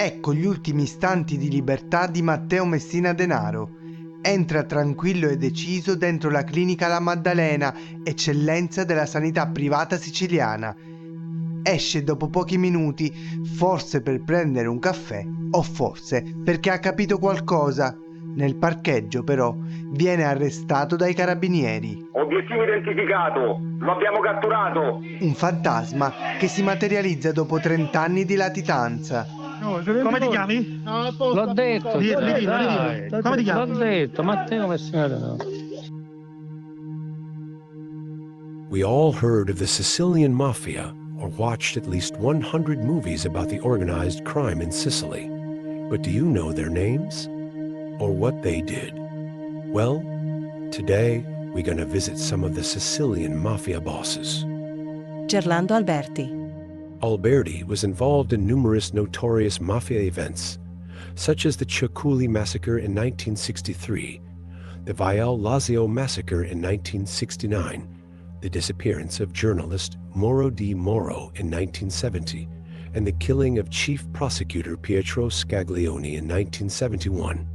Ecco gli ultimi istanti di libertà di Matteo Messina Denaro. Entra tranquillo e deciso dentro la clinica La Maddalena, eccellenza della sanità privata siciliana. Esce dopo pochi minuti, forse per prendere un caffè o forse perché ha capito qualcosa. Nel parcheggio però viene arrestato dai carabinieri. Obiettivo identificato, lo abbiamo catturato. Un fantasma che si materializza dopo 30 anni di latitanza. Come ti chiami? L'ho detto, dai. Come ti chiami? L'ho detto, Matteo Messina Denaro. We all heard of the Sicilian Mafia or watched at least 100 movies about the organized crime in Sicily. But do you know their names? Or what they did? Well, today we're going to visit some of the Sicilian Mafia bosses. Gerando Alberti. Alberti was involved in numerous notorious mafia events, such as the Ciaculli massacre in 1963, the Viale Lazio massacre in 1969, the disappearance of journalist Moro di Moro in 1970, and the killing of Chief Prosecutor Pietro Scaglione in 1971.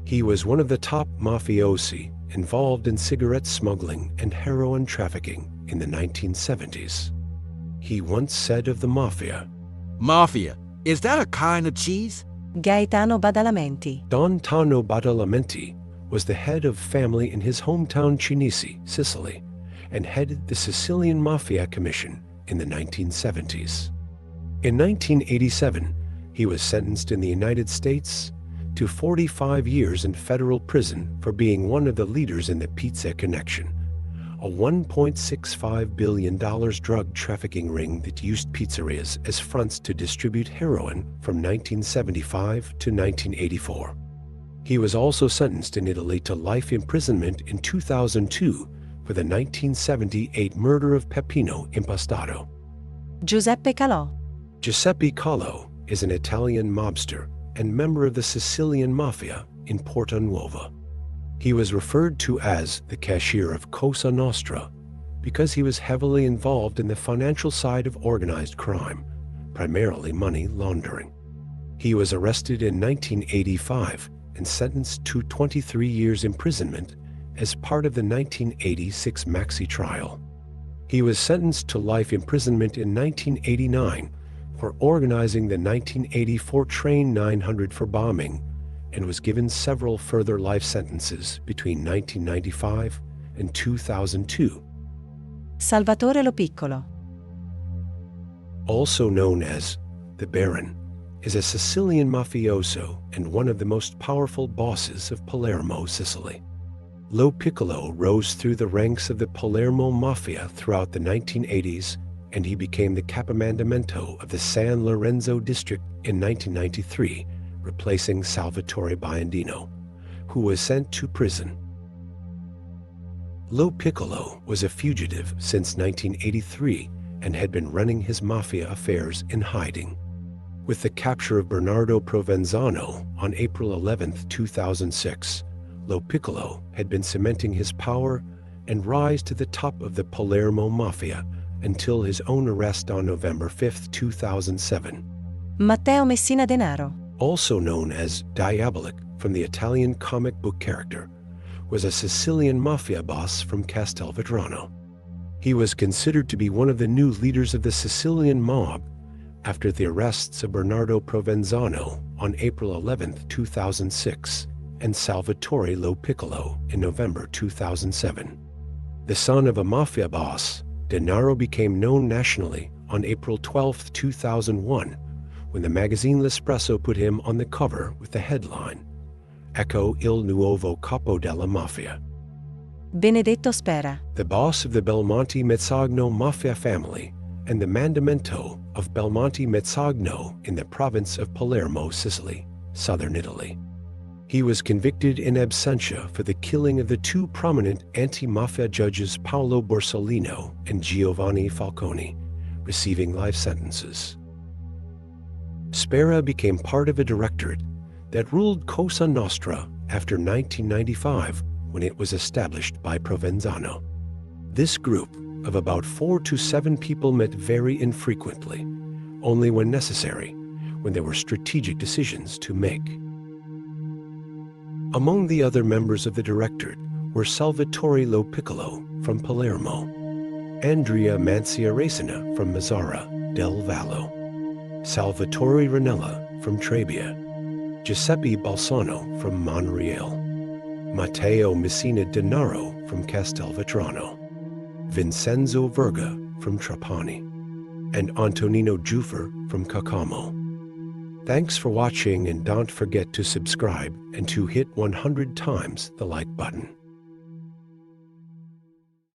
He was one of the top mafiosi involved in cigarette smuggling and heroin trafficking in the 1970s. He once said of the mafia, Mafia, is that a kind of cheese? Gano Badalamenti. Gano Badalamenti was the head of family in his hometown Cinisi, Sicily, and headed the Sicilian Mafia Commission in the 1970s. In 1987, he was sentenced in the United States to 45 years in federal prison for being one of the leaders in the Pizza Connection, a $1.65 billion drug trafficking ring that used pizzerias as fronts to distribute heroin from 1975 to 1984. He was also sentenced in Italy to life imprisonment in 2002 for the 1978 murder of Peppino Impastato. Giuseppe Calò. Giuseppe Calò is an Italian mobster and member of the Sicilian Mafia in Porta Nuova. He was referred to as the cashier of Cosa Nostra because he was heavily involved in the financial side of organized crime, primarily money laundering. He was arrested in 1985 and sentenced to 23 years imprisonment as part of the 1986 Maxi trial. He was sentenced to life imprisonment in 1989 for organizing the 1984 Train 900 for bombing, and was given several further life sentences between 1995 and 2002. Salvatore Lo. Also known as the Baron, is a Sicilian mafioso and one of the most powerful bosses of Palermo, Sicily. Lo Piccolo rose through the ranks of the Palermo Mafia throughout the 1980s, and he became the capomandamento of the San Lorenzo district in 1993, replacing Salvatore Dino, who was sent to prison. Lo Piccolo was a fugitive since 1983 and had been running his mafia affairs in hiding. With the capture of Bernardo Provenzano on April 11, 2006, Lo Piccolo had been cementing his power and rise to the top of the Palermo Mafia until his own arrest on November 5, 2007. Matteo Messina Denaro. Also known as Diabolic from the Italian comic book character, was a Sicilian mafia boss from Castelvetrano. He was considered to be one of the new leaders of the Sicilian mob after the arrests of Bernardo Provenzano on April 11, 2006, and Salvatore Lo Piccolo in November 2007. The son of a mafia boss, Denaro became known nationally on April 12, 2001, when the magazine L'Espresso put him on the cover with the headline, Ecco il nuovo capo della mafia. Benedetto Spera. The boss of the Belmonte Mezzagno mafia family and the mandamento of Belmonte Mezzagno in the province of Palermo, Sicily, southern Italy. He was convicted in absentia for the killing of the two prominent anti-mafia judges Paolo Borsellino and Giovanni Falcone, receiving life sentences. Spera became part of a directorate that ruled Cosa Nostra after 1995 when it was established by Provenzano. This group of about 4 to 7 people met very infrequently, only when necessary, when there were strategic decisions to make. Among the other members of the Directorate were Salvatore Lolo from Palermo, Andrea Manciaracina from Mazzara del Vallo, Salvatore Ranella from Trebia, Giuseppe Balsano from Monreale, Matteo Messina Denaro from Castelvetrano, Vincenzo Verga from Trapani, and Antonino Giuffer from Caccamo. Thanks for watching, and don't forget to subscribe and to hit 100 times the like button.